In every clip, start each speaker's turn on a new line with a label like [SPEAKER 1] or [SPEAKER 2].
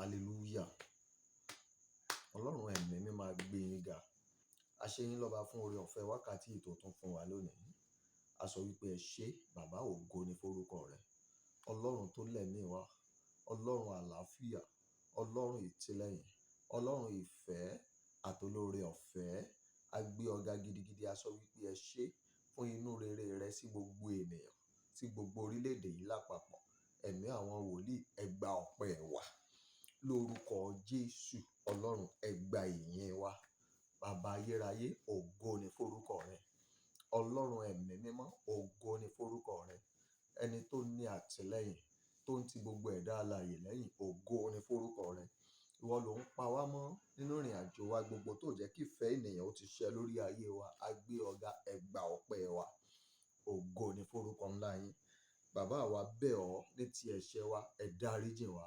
[SPEAKER 1] Hallelujah. Ọlọ́run ẹ̀mí mi máa gbé yín ga. A ṣe yín lọ́ba fún oore ọ̀fẹ́ wákàtí tó tún fún wa lónìí. A sọ wípé ẹ ṣé bàbá, ògo ni forúkọ rẹ̀. Ọlọ́run tó lẹ̀mí wa, Ọlọ́run àlàáfíà, Ọlọ́run ìtìlẹ́yìn, Ọlọ́run ìfẹ́ àtolóore ọ̀fẹ́. A gbé ọ̀gá gidigidi. A sọ wípé ẹ ṣé fún inú rere rẹ sí gbogbo ènìyàn, sí gbogbo orílẹ̀-èdè yìí lápapọ̀. Ẹ̀mí àwọn wòlíì, ẹ gba ọpẹ́ wa. Lórúkọ Jésù, Ọlọ́run ẹ gba ìyìn wa. Bàbá ayérayé, ògo ni forúkọ rẹ. Ọlọ́run ẹ̀mí mímọ́, ògo ni forúkọ rẹ. Ẹni tó ní àtìlẹ́yìn, tó ń ti gbogbo ẹ̀dá alààyè lẹ́yìn, ògo ni forúkọ rẹ. Ìwọ ló ń pa wá mọ́ nínú ìrìn àjò wa gbogbo, tó jẹ́ kí ìfẹ́ ènìyàn ó ti ṣẹ lórí ayé wa. A gbé ọ̀gá, ẹ gba ọpẹ́ wa. Ògo ni forúkọ ńlá yín. Bàbá wa bẹ̀ ọ́ ní ti ẹ̀ṣẹ̀ wa, ẹ dáríjì wá.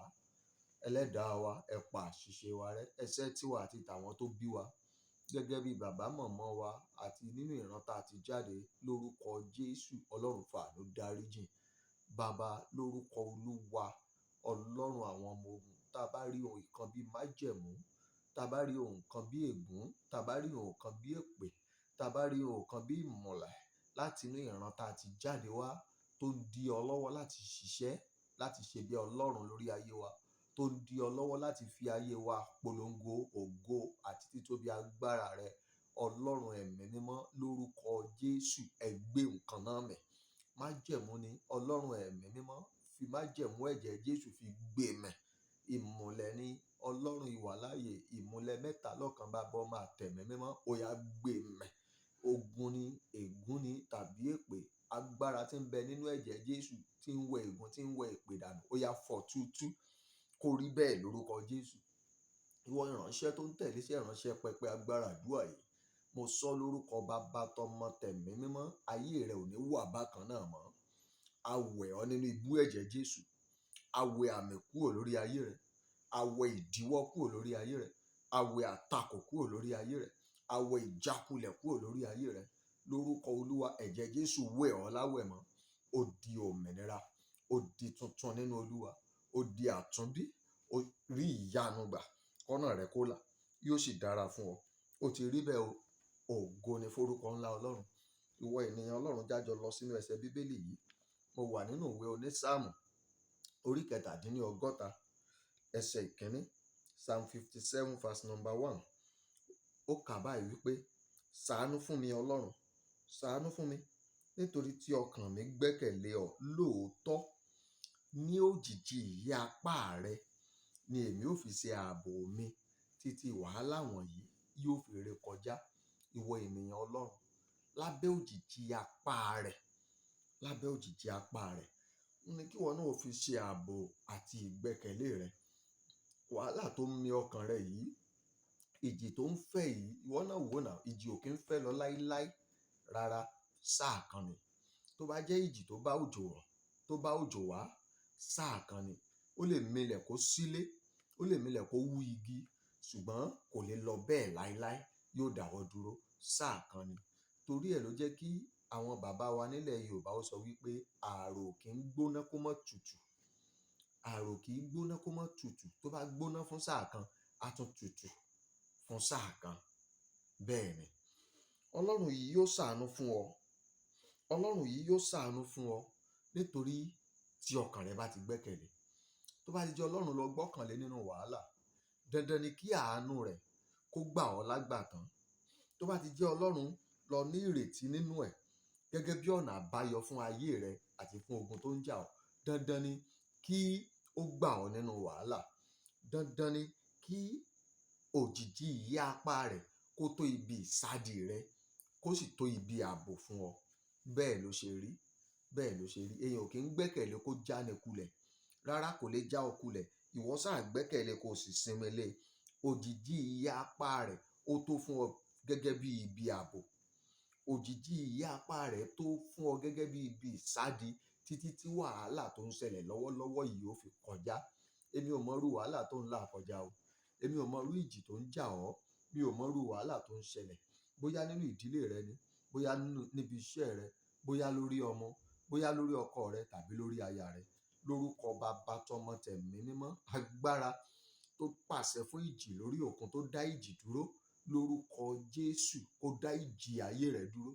[SPEAKER 1] Ẹlẹ́dàá wa, ẹ pa àṣìṣe wa rẹ́. Ẹ̀ṣẹ̀ tiwa àti tàwọn tó bí wa, gẹ́gẹ́ bí bàbá mọ̀mọ́ wa àti nínú ìran tá a ti jáde. Lórúkọ Jésù, Ọlọ́run fàánú dáríjì. Bàbá, lórúkọ Olúwa, Ọlọ́run àwọn ọmọ ogun, tá bá rí ohun kan bí májẹ̀mú, tá bá rí ohun kan bí ègún, tá bá rí ohun kan bí èpè, tá bá rí ohun kan bí ìmọ̀lẹ̀ láti inú ìran tá a ti jáde wá, tó ń dí ọ lọ́wọ́ láti ṣiṣẹ́, láti ṣe bí Ọlọ́run lórí ayé wa, tó ń dí ọ lọ́wọ́ láti fi ayé wa polongo ògo àti títóbi agbára rẹ. Ọlọ́run ẹ̀mí mímọ́, lórúkọ Jésù, ẹ gbé nǹkan náà mì. Májẹ̀mú ni Ọlọ́run ẹ̀mí mímọ́, fi májẹ̀mú ẹ̀jẹ̀ Jésù fi gbé mì. Ìmùlẹ̀ ni Ọlọ́run ìwàláàyè, ìmùlẹ̀ mẹ́ta lọ́kan Baba Ọmọ àtẹ̀mí mímọ́, ó yá gbé mì. Ogun ni, ègún ni tàbí èpè, agbára tí ń bẹ nínú ẹ̀jẹ̀ Jésù tí ń wẹ ègún, tí ń wẹ èpè dànù, ó yá fọ́ túútúú. Kó rí bẹ́ẹ̀ lórúkọ Jésù. Ìwọ ìránṣẹ́ tó ń tẹ̀lé iṣẹ́ ìránṣẹ́ pẹpẹ agbára àdúrà yìí, mo sọ lórúkọ Baba tọmọ tẹ̀mí mímọ́, ayé rẹ ò ní wà bákan náà mọ́. A wẹ̀ ọ́ nínú ibú ẹ̀jẹ̀ Jésù. A wẹ àmì kúrò lórí ayé rẹ. A wẹ ìdíwọ́ kúrò lórí ayé rẹ. A wẹ àtakò kúrò lórí ayé rẹ. A wẹ ìjákulẹ̀ kúrò lórí ayé rẹ. Lórúkọ Olúwa, ẹ̀jẹ̀ Jésù wẹ̀ ọ́ láwẹ̀ mọ́. Ó di òmìnira. Ó di tuntun nínú Olúwa. Ó di àtúnbí. Ó rí ìyanu gbà. Kọ́nà rẹ kó là. Yóò sì dára fún ọ. Ó ti rí bẹ́ẹ̀ o. Ògo ni forúkọ ńlá Ọlọ́run. Ìwọ ènìyàn Ọlọ́run, jájọ lọ sínú ẹsẹ̀ Bíbélì yìí. Mo wà nínú ìwé Onísáàmù, orí 17, ẹsẹ̀ ìkíní. Psalm 57 verse number 1. Ó kà báyìí wípé, ṣàánú fún mi Ọlọ́run, ṣàánú fún mi, nítorí tí ọkàn mi gbẹ́kẹ̀lé ọ lóòótọ́. Ní òjìji ìyẹ́ apá rẹ ni èmi ó fi ṣe ààbò mi, títí wàhálà wọ̀nyí yóò fi ré kọjá. Ìwọ ènìyàn Ọlọ́run, lábẹ́ òjìji apá rẹ̀, lábẹ́ òjìji apá rẹ̀ ní kí ìwọ náà fi ṣe ààbò àti ìgbẹ́kẹ̀lé rẹ. Wàhálà tó ń mì ọkàn rẹ yìí, ìjì tó ń fẹ́ yìí, ìwọ náà wò náà, ìjì ò kí ń fẹ́ lọ láíláí. Rárá, sáà kan ni. Tó bá jẹ́ ìjì tó bá òjò rọ̀, tó bá òjò wá, sáà kan ni. Ó lè milẹ̀ kó sílé, ó lè milẹ̀ kó wú igi, ṣùgbọ́n kò lè lọ bẹ́ẹ̀ láíláí, yóò dáwọ́ dúró. Sáà kan ni. Torí ẹ̀ ló jẹ́ kí àwọn bàbá wa nílẹ̀ Yorùbá ó sọ wípé ààrò kì í gbóná kó má tutù. Ààrò kì í gbóná kó má tutù. Tó bá gbóná fún sáà kan, á tún tutù fún sáà kan. Bẹ́ẹ̀ ni. Ọlọ́run yìí yóò ṣàánú fún ọ. Ọlọ́run yìí yóò ṣàánú fún ọ, nítorí tí ọkàn rẹ bá ti gbẹ́kẹ̀lé. Tó bá ti jẹ́ Ọlọ́run lọ gbọ́kànlé nínú wàhálà, dandan ni kí àánú rẹ̀ kó gbà ọ́ lágbàtán. Tó bá ti jẹ́ Ọlọ́run lọ ní ìrètí nínú ẹ̀, gẹ́gẹ́ bí ọ̀nà àbáyọ fún ayé rẹ àti fún ogun tó ń jà ọ́, dandan ni kí ó gbà ọ́ nínú wàhálà. Dandan ni kí òjìji ìyẹ́ apá rẹ̀ kó tó ibi ìsádi rẹ, kó sì tó ibi ààbò fún ọ. Bẹ́ẹ̀ ló ṣe rí. Bẹ́ẹ̀ ló ṣe rí. Èèyàn ò kí ń gbẹ́kẹ̀lé kó jáni kulẹ̀. Rárá, kò lè já ọ kulẹ̀. Ìwọ sáà gbẹ́kẹ̀lé kó sì sinmi lé. Òjìji ìyẹ́ apá rẹ̀ ó tó fún ọ gẹ́gẹ́ bí ibi ààbò. Òjìji ìyẹ́ apá rẹ̀ tó fún ọ gẹ́gẹ́ bí ibi ìsádi, títí tí wàhálà tó ń ṣẹlẹ̀ lọ́wọ́lọ́wọ́ yìí ó fi kọjá. Èmi ò mọrú wàhálà tó ń là kọjá o. Èmi ò mọrú ìjì tó ń jà ọ́. Mi ò mọrú wàhálà tó ń ṣẹlẹ̀. Bóyá nínú ìdílé rẹ ni, bóyá níbi iṣẹ́ rẹ, bóyá lórí ọmọ, bóyá lórí ọkọ rẹ tàbí lórí aya rẹ. Lórúkọ Baba tọmọ tẹ̀mí mímọ́, agbára tó pàṣẹ fún ìjì lórí òkun, tó dá ìjì dúró, lórúkọ Jésù kó dá ìjì ayé rẹ dúró.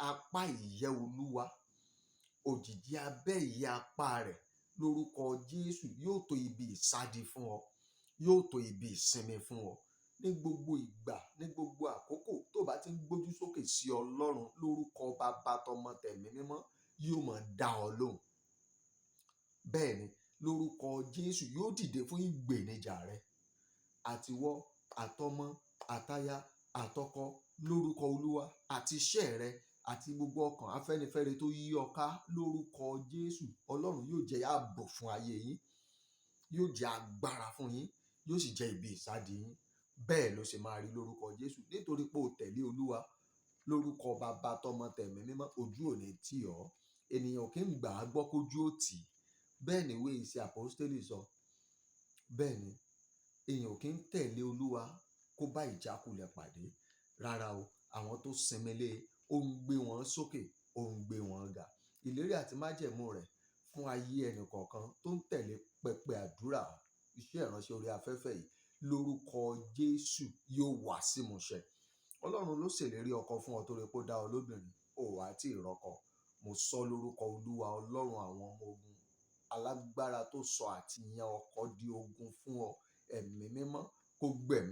[SPEAKER 1] Apá ìyẹ́ Olúwa, òjìji abẹ́ ìyẹ́ apá rẹ̀, lórúkọ Jésù yóò tó ibi ìsádi fún ọ, yóò tó ibi ìsinmi fún ọ. Ní gbogbo ìgbà, ní gbogbo àkókò tó bá ti ń gbójú sókè sí Ọlọ́run, lórúkọ Baba, t'Ọmọ, t'Ẹ̀mí Mímọ́, yóò máa dá ọ lóhùn. Bẹ́ẹ̀ni, lórúkọ Jésù yóò dìde fún ìgbèníjà rẹ. Àtiwọ́, àtọmọ, àtaya, àtọkọ, lórúkọ Olúwa, àti iṣẹ́ rẹ, àti gbogbo ọkàn afẹ́nifẹ́re tó yí ọ ká, lórúkọ Jésù, Ọlọ́run yóò jẹ́ ààbò fún ayé yín, yóò jẹ́ agbára fún yín, yóò sì jẹ́ ibi ìsádi yín. Bẹ́ẹ̀ ló ṣe máa rí lórúkọ Jésù, nítorí pé o tẹ̀lé Olúwa. Lórúkọ Baba, t'Ọmọ, t'Ẹ̀mí Mímọ́, ojú ò ní tì ọ́. Ènìyàn kì í gbà á gbọ́ kójú ó tì í. Bẹ́ẹ̀ ni ìwé Ìṣe Àpọ́stélì sọ. Bẹ́ẹ̀ ni, èèyàn kì í tẹ̀lé Olúwa kó bá ìjákulẹ̀ pàdé. Rárá o, àwọn tó sinmi lé, ó ń gbé wọn sókè, ó ń gbé wọn ga. Ìlérí àti májẹ̀mú rẹ̀ fún ayé ẹnì kọ̀ọ̀kan tó ń tẹ̀lé pẹpẹ àdúrà, iṣẹ́ ìránṣẹ́ orí afẹ́fẹ́ yìí, lórúkọ Jésù yóò wá sí ìmúṣẹ. Ọlọ́run ló ṣèlérí ọkọ fún ọ torí pé ó dá ọ lóbìnrin, ò wá tí ì rọ́kọ. Mo sọ lórúkọ Olúwa, Ọlọ́run àwọn ọmọ ogun, alágbára tó sọ àti yan ọkọ di ogun fún ọ, Ẹ̀mí Mímọ́ kó gbẹ̀mí